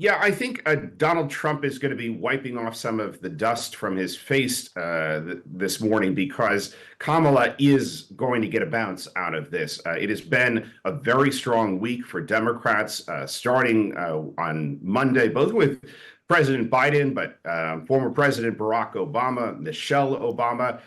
Yeah, I think Donald Trump is going to be wiping off some of the dust from his face this morning because Kamala is going to get a bounce out of this. It has been a very strong week for Democrats, starting on Monday, both with President Biden, but former President Barack Obama, Michelle Obama.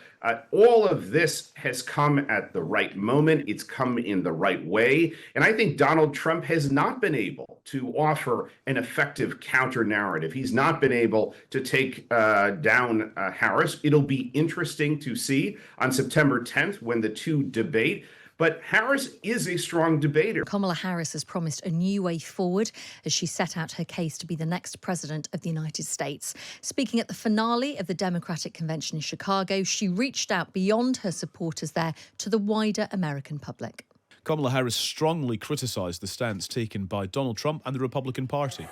All of this has come at the right moment. It's come in the right way. And I think Donald Trump has not been able to offer an effective counter narrative. He's not been able to take down Harris. It'll be interesting to see on September 10th when the two debate. But Harris is a strong debater. Kamala Harris has promised a new way forward as she set out her case to be the next president of the United States. Speaking at the finale of the Democratic Convention in Chicago, she reached out beyond her supporters there to the wider American public. Kamala Harris strongly criticised the stance taken by Donald Trump and the Republican Party.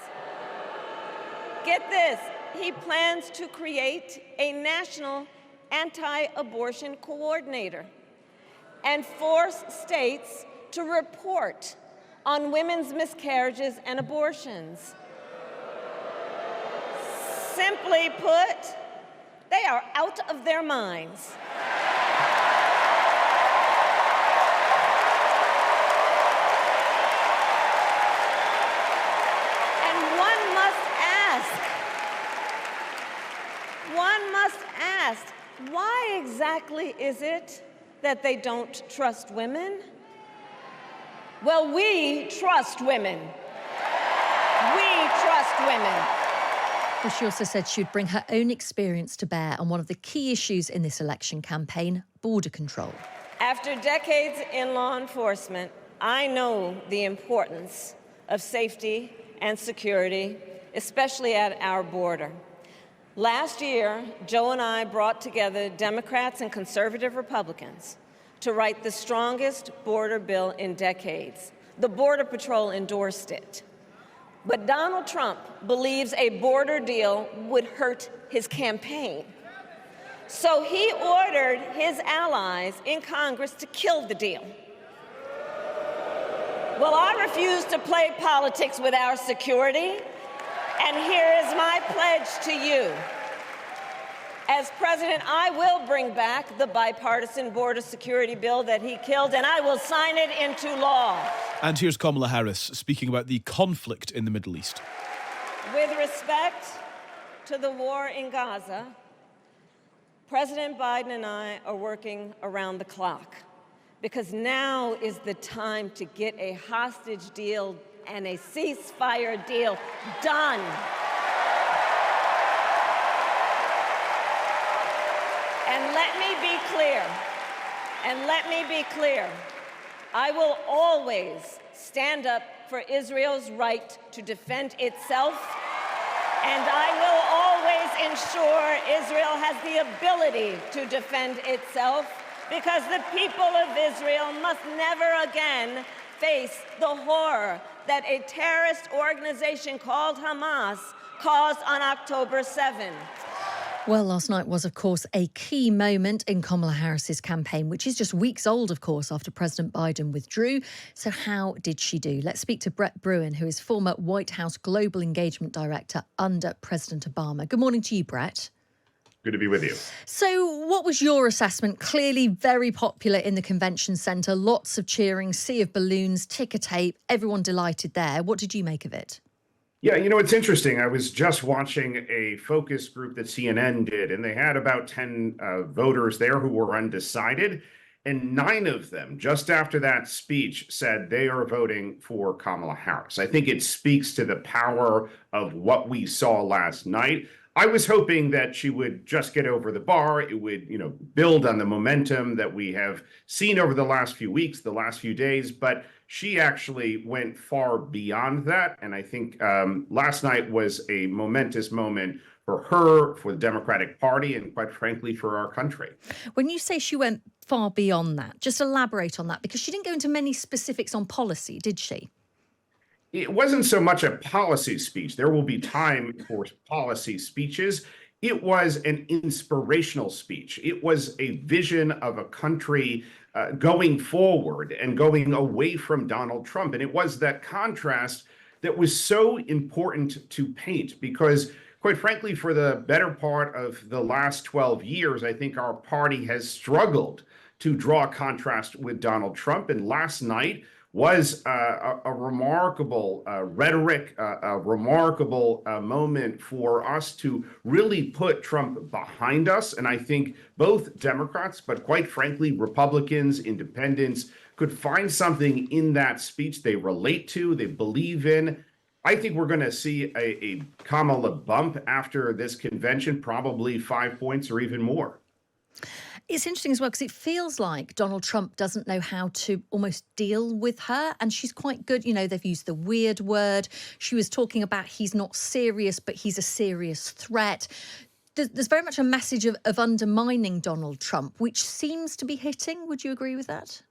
Get this, he plans to create a national anti-abortion coordinator and force states to report on women's miscarriages and abortions. Simply put, they are out of their minds. And one must ask, why exactly is it that they don't trust women? Well, we trust women. We trust women. Well, she also said she would bring her own experience to bear on one of the key issues in this election campaign, border control. After decades in law enforcement, I know the importance of safety and security, especially at our border. Last year, Joe and I brought together Democrats and conservative Republicans to write the strongest border bill in decades. The Border Patrol endorsed it. But Donald Trump believes a border deal would hurt his campaign. So he ordered his allies in Congress to kill the deal. Well, I refuse to play politics with our security. And here is my pledge to you. As president, I will bring back the bipartisan border security bill that he killed, and I will sign it into law. And here's Kamala Harris speaking about the conflict in the Middle East. With respect to the war in Gaza, President Biden and I are working around the clock because now is the time to get a hostage deal and a ceasefire deal done. And let me be clear, I will always stand up for Israel's right to defend itself, and I will always ensure Israel has the ability to defend itself, because the people of Israel must never again face the horror that a terrorist organization called Hamas caused on October 7. Well, last night was, of course, a key moment in Kamala Harris's campaign, which is just weeks old, of course, after President Biden withdrew. So how did she do? Let's speak to Bruen, who is former White House Global Engagement Director under President Obama. Good morning to you, Brett. Good to be with you. So what was your assessment? Clearly very popular in the convention centre, lots of cheering, sea of balloons, ticker tape, everyone delighted there. What did you make of it? Yeah, it's interesting. I was just watching a focus group that CNN did, and they had about 10 voters there who were undecided. And 9 of them, just after that speech, said they are voting for Kamala Harris. I think it speaks to the power of what we saw last night. I was hoping that she would just get over the bar. It would, build on the momentum that we have seen over the last few weeks, the last few days. But she actually went far beyond that. And I think last night was a momentous moment for her, for the Democratic Party, and quite frankly, for our country. When you say she went far beyond that, just elaborate on that, because she didn't go into many specifics on policy, did she? It wasn't so much a policy speech. There will be time for policy speeches. It was an inspirational speech. It was a vision of a country going forward and going away from Donald Trump. And it was that contrast that was so important to paint because, quite frankly, for the better part of the last 12 years, I think our party has struggled to draw a contrast with Donald Trump. And last night was a remarkable rhetoric, a remarkable moment for us to really put Trump behind us. And I think both Democrats, but quite frankly, Republicans, independents, could find something in that speech they relate to, they believe in. I think we're going to see a Kamala bump after this convention, probably 5 points or even more. It's interesting as well because it feels like Donald Trump doesn't know how to almost deal with her. And she's quite good. You know, they've used the weird word. She was talking about he's not serious, but he's a serious threat. There's very much a message of undermining Donald Trump, which seems to be hitting. Would you agree with that?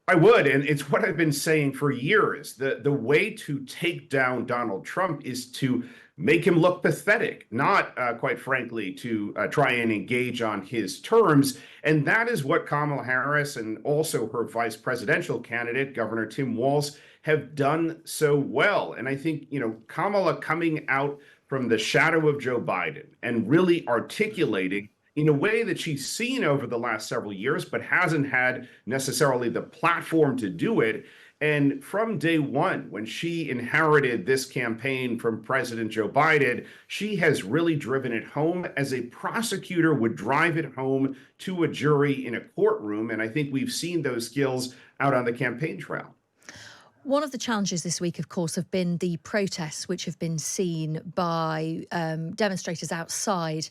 I would, and it's what I've been saying for years. The way to take down Donald Trump is to make him look pathetic, not, quite frankly, to try and engage on his terms. And that is what Kamala Harris and also her vice presidential candidate, Governor Tim Walz, have done so well. And I think, Kamala coming out from the shadow of Joe Biden and really articulating in a way that she's seen over the last several years, but hasn't had necessarily the platform to do it. And from day one, when she inherited this campaign from President Joe Biden, she has really driven it home as a prosecutor would drive it home to a jury in a courtroom. And I think we've seen those skills out on the campaign trail. One of the challenges this week, of course, have been the protests which have been seen by demonstrators outside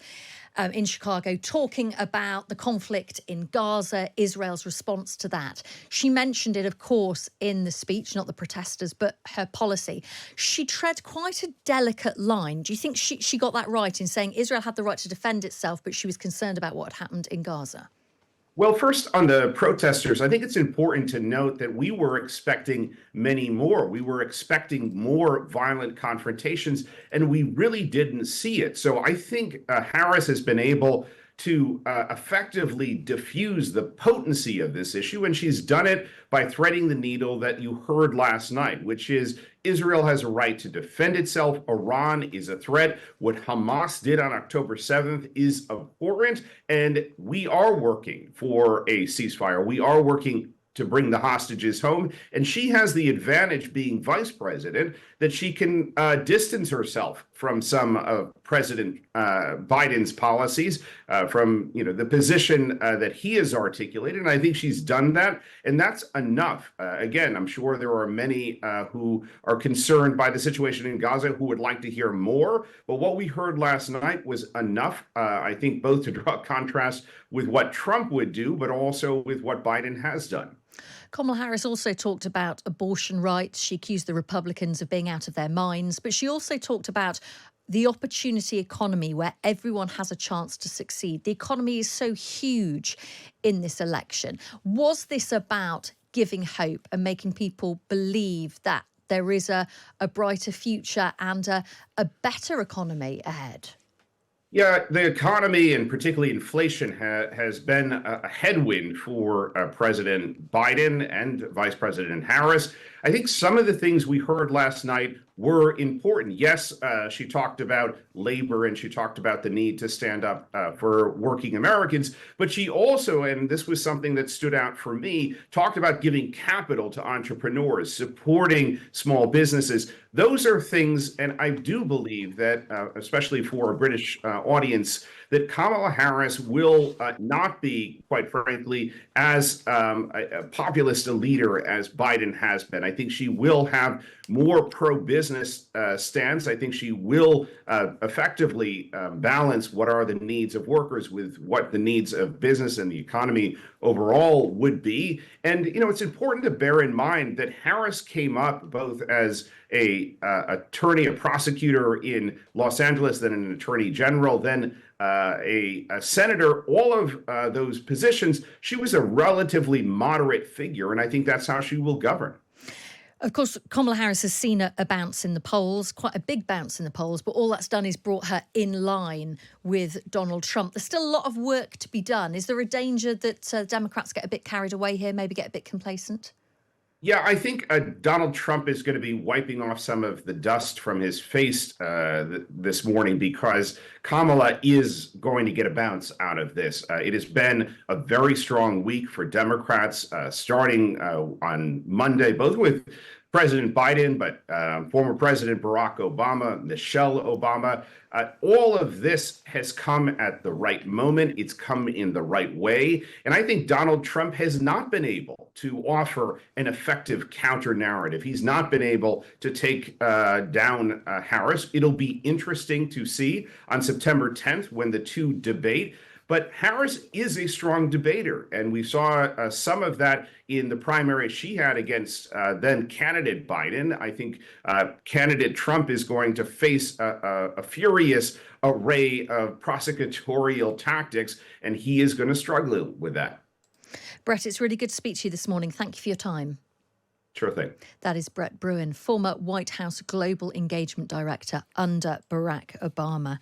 in Chicago, talking about the conflict in Gaza, Israel's response to that. She mentioned it, of course, in the speech, not the protesters, but her policy. She tread quite a delicate line. Do you think she got that right in saying Israel had the right to defend itself, but she was concerned about what had happened in Gaza? Well, first on the protesters, I think it's important to note that we were expecting many more. We were expecting more violent confrontations, and we really didn't see it. So I think Harris has been able to effectively diffuse the potency of this issue, and she's done it by threading the needle that you heard last night, which is Israel has a right to defend itself. Iran is a threat. What Hamas did on October 7th is abhorrent, and we are working for a ceasefire. We are working to bring the hostages home. And she has the advantage, being vice president, that she can distance herself from some of President Biden's policies, from the position that he has articulated. And I think she's done that. And that's enough. Again, I'm sure there are many who are concerned by the situation in Gaza who would like to hear more. But what we heard last night was enough, I think, both to draw a contrast with what Trump would do, but also with what Biden has done. Kamala Harris also talked about abortion rights. She accused the Republicans of being out of their minds, but she also talked about the opportunity economy where everyone has a chance to succeed. The economy is so huge in this election. Was this about giving hope and making people believe that there is a brighter future and a better economy ahead? Yeah, the economy and particularly inflation has been a headwind for President Biden and Vice President Harris. I think some of the things we heard last night were important. Yes, she talked about labor and she talked about the need to stand up for working Americans. But she also, and this was something that stood out for me, talked about giving capital to entrepreneurs, supporting small businesses. Those are things, and I do believe that, especially for a British audience, that Kamala Harris will not be, quite frankly, as a populist a leader as Biden has been. I think she will have more pro-business stance. I think she will effectively balance what are the needs of workers with what the needs of business and the economy overall would be. And, it's important to bear in mind that Harris came up both as a prosecutor in Los Angeles, then an attorney general, then a senator, all of those positions. She was a relatively moderate figure, and I think that's how she will govern. Of course, Kamala Harris has seen a bounce in the polls, quite a big bounce in the polls, but all that's done is brought her in line with Donald Trump. There's still a lot of work to be done. Is there a danger that Democrats get a bit carried away here, maybe get a bit complacent? Yeah, I think Donald Trump is going to be wiping off some of the dust from his face this morning because Kamala is going to get a bounce out of this. It has been a very strong week for Democrats, starting on Monday, both with President Biden, but former President Barack Obama, Michelle Obama. All of this has come at the right moment. It's come in the right way. And I think Donald Trump has not been able to offer an effective counter narrative. He's not been able to take down Harris. It'll be interesting to see on September 10th when the two debate. But Harris is a strong debater, and we saw some of that in the primary she had against then candidate Biden. I think candidate Trump is going to face a furious array of prosecutorial tactics, and he is going to struggle with that. Brett, it's really good to speak to you this morning. Thank you for your time. Sure thing. That is Brett Bruen, former White House Global Engagement Director under Barack Obama.